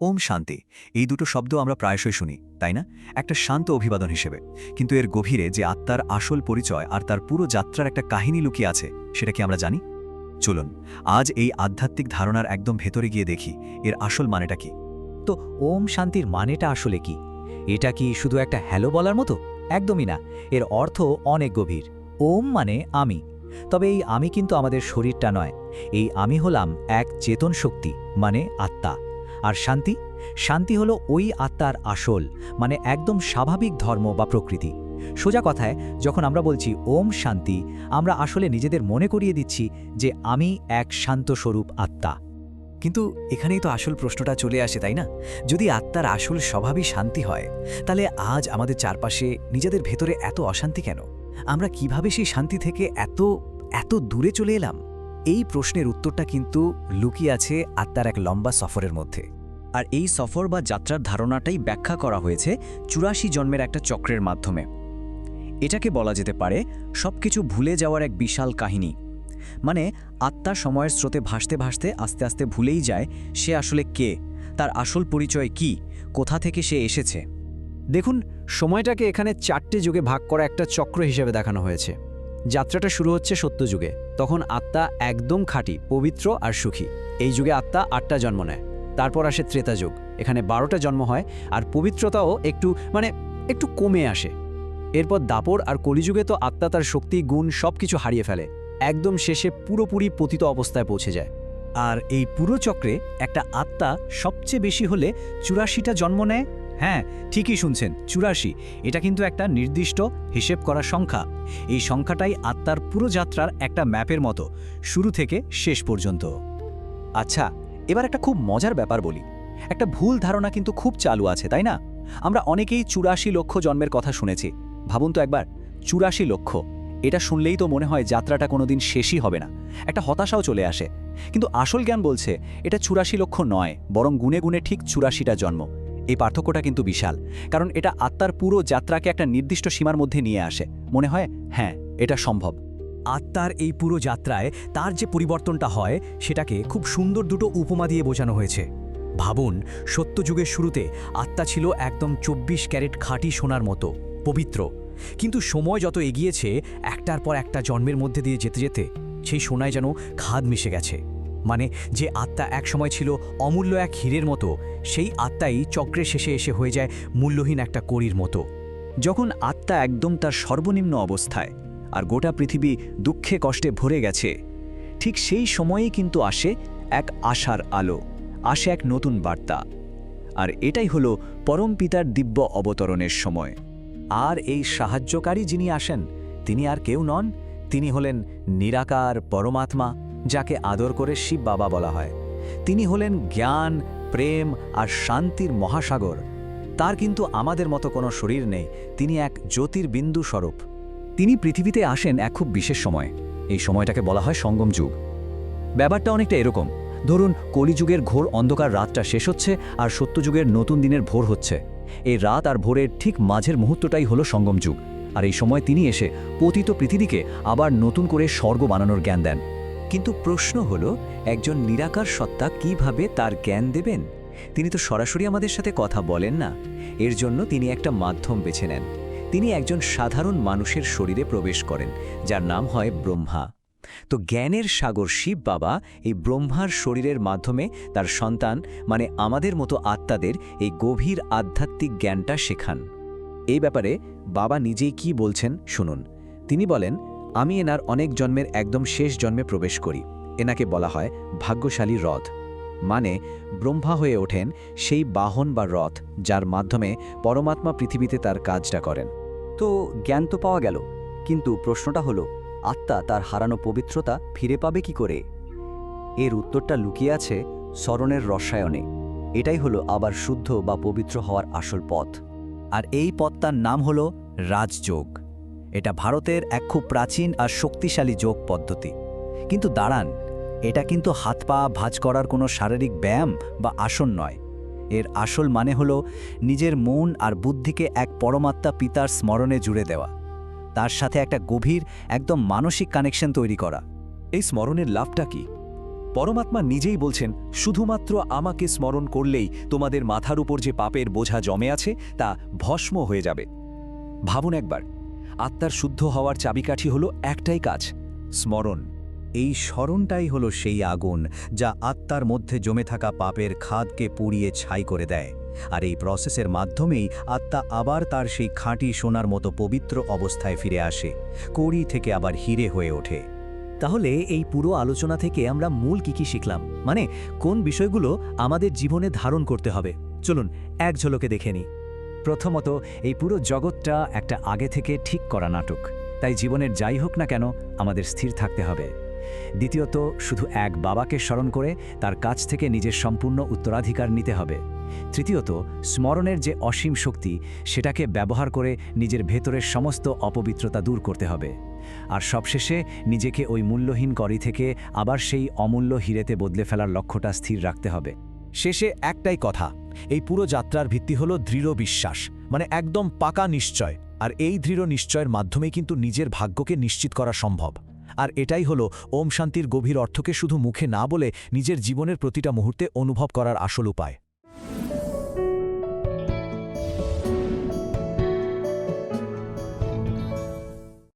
ওম শান্তি এই দুটো শব্দ আমরা প্রায়শই শুনি তাই না, একটা শান্ত অভিবাদন হিসেবে। কিন্তু এর গভীরে যে আত্মার আসল পরিচয় আর তার পুরো যাত্রার একটা কাহিনী লুকিয়ে আছে, সেটা কি আমরা জানি? চলুন আজ এই আধ্যাত্মিক ধারণার একদম ভেতরে গিয়ে দেখি এর আসল মানেটা কি। তো ওম শান্তির মানেটা আসলে কি? এটা কি শুধু একটা হ্যালো বলার মতো? একদমই না। এর অর্থ অনেক গভীর। ওম মানে আমি। তবে এই আমি কিন্তু আমাদের শরীরটা নয়। এই আমি হলাম এক চেতন শক্তি, মানে আত্মা। আর শান্তি শান্তি হলো ওই আত্মার আসল, মানে একদম স্বাভাবিক ধর্ম বা প্রকৃতি। সোজা কথায়, যখন আমরা বলছি ওম শান্তি, আমরা আসলে নিজেদের মনে করিয়ে দিচ্ছি যে আমি এক শান্ত স্বরূপ আত্মা। কিন্তু এখানেই তো আসল প্রশ্নটা চলে আসে, তাই না? যদি আত্মার আসল স্বভাবই শান্তি হয়, তাহলে আজ আমাদের চারপাশে নিজেদের ভেতরে এত অশান্তি কেন? আমরা কিভাবে সেই শান্তি থেকে এত এত দূরে চলে এলাম? এই প্রশ্নের উত্তরটা কিন্তু লুকিয়ে আছে আত্মার এক লম্বা সফরের মধ্যে। আর এই সফর বা যাত্রার ধারণাটাই ব্যাখ্যা করা হয়েছে ৮৪ জন্মের একটা চক্রের মাধ্যমে। এটাকে বলা যেতে পারে সবকিছু ভুলে যাওয়ার এক বিশাল কাহিনী। মানে আত্মা সময়ের স্রোতে ভাসতে ভাসতে আস্তে আস্তে ভুলেই যায় সে আসলে কে, তার আসল পরিচয় কি, কোথা থেকে সে এসেছে। দেখুন, সময়টাকে এখানে ৪টে যুগে ভাগ করা একটা চক্র হিসেবে দেখানো হয়েছে। যাত্রাটা শুরু হচ্ছে সত্যযুগে। তখন আত্মা একদম খাঁটি, পবিত্র আর সুখী। এই যুগে আত্মা ৮টা জন্ম নেয়। তারপর আসে ত্রেতা যুগ, এখানে ১২টা জন্ম হয় আর পবিত্রতাও একটু কমে আসে। এরপর দাপর আর কলিযুগে তো আত্মা তার শক্তি, গুণ সব কিছু হারিয়ে ফেলে, একদম শেষে পুরোপুরি পতিত অবস্থায় পৌঁছে যায়। আর এই পুরো চক্রে একটা আত্মা সবচেয়ে বেশি হলে ৮৪টা জন্ম নেয়। হ্যাঁ, ঠিকই শুনছেন, ৮৪। এটা কিন্তু একটা নির্দিষ্ট হিসেব করা সংখ্যা। এই সংখ্যাটাই আত্মার পুরো যাত্রার একটা ম্যাপের মতো, শুরু থেকে শেষ পর্যন্ত। আচ্ছা, এবার একটা খুব মজার ব্যাপার বলি। একটা ভুল ধারণা কিন্তু খুব চালু আছে, তাই না? আমরা অনেকেই ৮৪ লক্ষ জন্মের কথা শুনেছি। ভাবুন তো একবার, ৮৪ লক্ষ। এটা শুনলেই তো মনে হয় যাত্রাটা কোনোদিন শেষই হবে না, একটা হতাশাও চলে আসে। কিন্তু আসল জ্ঞান বলছে এটা ৮৪ লক্ষ নয়, বরং গুণে গুণে ঠিক ৮৪টা জন্ম। এই পার্থক্যটা কিন্তু বিশাল, কারণ এটা আত্মার পুরো যাত্রাকে একটা নির্দিষ্ট সীমার মধ্যে নিয়ে আসে। মনে হয় হ্যাঁ, এটা সম্ভব। আত্মার এই পুরো যাত্রায় তার যে পরিবর্তনটা হয়, সেটাকে খুব সুন্দর দুটো উপমা দিয়ে বোঝানো হয়েছে। ভাবুন, সত্যযুগের শুরুতে আত্মা ছিল একদম ২৪ ক্যারেট খাঁটি সোনার মতো পবিত্র। কিন্তু সময় যত এগিয়েছে, একটার পর একটা জন্মের মধ্যে দিয়ে যেতে যেতে সেই সোনায় যেন খাদ মিশে গেছে। মানে যে আত্মা এক সময় ছিল অমূল্য এক হীরের মতো, সেই আত্মাই চক্রের শেষে এসে হয়ে যায় মূল্যহীন একটা কড়ির মতো। যখন আত্মা একদম তার সর্বনিম্ন অবস্থায় আর গোটা পৃথিবী দুঃখে কষ্টে ভরে গেছে, ঠিক সেই সময়েই কিন্তু আসে এক আশার আলো, আসে এক নতুন বার্তা। আর এটাই হলো পরম পিতার দিব্য অবতরণের সময়। আর এই সাহায্যকারী যিনি আসেন, তিনি আর কেউ নন, তিনি হলেন নিরাকার পরমাত্মা, যাকে আদর করে শিব বাবা বলা হয়। তিনি হলেন জ্ঞান, প্রেম আর শান্তির মহাসাগর। তার কিন্তু আমাদের মতো কোনো শরীর নেই, তিনি এক জ্যোতির্বিন্দু স্বরূপ। তিনি পৃথিবীতে আসেন এক খুব বিশেষ সময়। এই সময়টাকে বলা হয় সঙ্গম যুগ। ব্যাপারটা অনেকটা এরকম, ধরুন কলিযুগের ঘোর অন্ধকার রাতটা শেষ হচ্ছে আর সত্যযুগের নতুন দিনের ভোর হচ্ছে। এই রাত আর ভোরের ঠিক মাঝের মুহূর্তটাই হলো সঙ্গম যুগ। আর এই সময় তিনি এসে পতিত পৃথিবীকে আবার নতুন করে স্বর্গ বানানোর জ্ঞান দেন। কিন্তু প্রশ্ন হলো, একজন নিরাকার সত্তা কিভাবে তার জ্ঞান দেবেন? তিনি তো সরাসরি আমাদের সাথে কথা বলেন না। এর জন্য তিনি একটা মাধ্যম বেছে নেন। তিনি একজন সাধারণ মানুষের শরীরে প্রবেশ করেন, যার নাম হয় ব্রহ্মা। তো জ্ঞানের সাগর শিব বাবা এই ব্রহ্মার শরীরের মাধ্যমে তার সন্তান, মানে আমাদের মতো আত্মাদের এই গভীর আধ্যাত্মিক জ্ঞানটা শেখান। এই ব্যাপারে বাবা নিজেই কি বলছেন শুনুন। তিনি বলেন, আমি এনার অনেক জন্মের একদম শেষ জন্মে প্রবেশ করি। এনাকে বলা হয় ভাগ্যশালী রথ। মানে ব্রহ্মা হয়ে ওঠেন সেই বাহন বা রথ, যার মাধ্যমে পরমাত্মা পৃথিবীতে তার কাজটা করেন। তো জ্ঞান তো পাওয়া গেল, কিন্তু প্রশ্নটা হলো, আত্মা তার হারানো পবিত্রতা ফিরে পাবে কি করে? এর উত্তরটা লুকিয়ে আছে স্মরণের রসায়নে। এটাই হলো আবার শুদ্ধ বা পবিত্র হওয়ার আসল পথ। আর এই পথটার নাম হলো রাজযোগ। এটা ভারতের এক খুব প্রাচীন আর শক্তিশালী যোগ পদ্ধতি। কিন্তু দাঁড়ান, এটা কিন্তু হাত পা ভাঁজ করার কোনো শারীরিক ব্যায়াম বা আসন নয়। এর আসল মানে হলো নিজের মন আর বুদ্ধিকে এক পরমাত্মা পিতার স্মরণে জুড়ে দেওয়া, তার সাথে একটা গভীর একদম মানসিক কানেকশন তৈরি করা। এই স্মরণের লাভটা কি? পরমাত্মা নিজেই বলছেন, শুধুমাত্র আমাকে স্মরণ করলেই তোমাদের মাথার উপর যে পাপের বোঝা জমে আছে তা ভস্ম হয়ে যাবে। ভাবুন একবার, আত্মার শুদ্ধ হওয়ার চাবিকাঠি হলো একটাই কাজ, স্মরণ। এই স্মরণটাই হলো সেই আগুন যা আত্মার মধ্যে জমে থাকা পাপের খাদকে পুড়িয়ে ছাই করে দেয়, আর এই প্রসেসের মাধ্যমেই আত্মা আবার তার সেই খাঁটি সোনার মতো পবিত্র অবস্থায় ফিরে আসে, কড়ি থেকে আবার হিরে হয়ে ওঠে। তাহলে এই পুরো আলোচনা থেকে আমরা মূল কি শিখলাম, মানে কোন বিষয়গুলো আমাদের জীবনে ধারণ করতে হবে? চলুন এক ঝলকে দেখে নিই। প্রথমত, এই পুরো জগৎটা একটা আগে থেকে ঠিক করা নাটক, তাই জীবনের যাই হোক না কেন আমাদের স্থির থাকতে হবে। দ্বিতীয়ত, শুধু এক বাবাকে স্মরণ করে তার কাছ থেকে নিজের সম্পূর্ণ উত্তরাধিকার নিতে হবে। তৃতীয়ত, স্মরণের যে অসীম শক্তি সেটাকে ব্যবহার করে নিজের ভেতরের সমস্ত অপবিত্রতা দূর করতে হবে। আর সবশেষে নিজেকে ওই মূল্যহীন করি থেকে আবার সেই অমূল্য হিরেতে বদলে ফেলার লক্ষ্যটা স্থির রাখতে হবে। শেষে একটাই কথা, এই পুরো যাত্রার ভিত্তি হলো দৃঢ় বিশ্বাস, মানে একদম পাকা নিশ্চয়। আর এই দৃঢ় নিশ্চয়ের মাধ্যমেই কিন্তু নিজের ভাগ্যকে নিশ্চিত করা সম্ভব। আর এটাই হলো ওম শান্তির গভীর অর্থকে শুধু মুখে না বলে নিজের জীবনের প্রতিটা মুহূর্তে অনুভব করার আসল উপায়।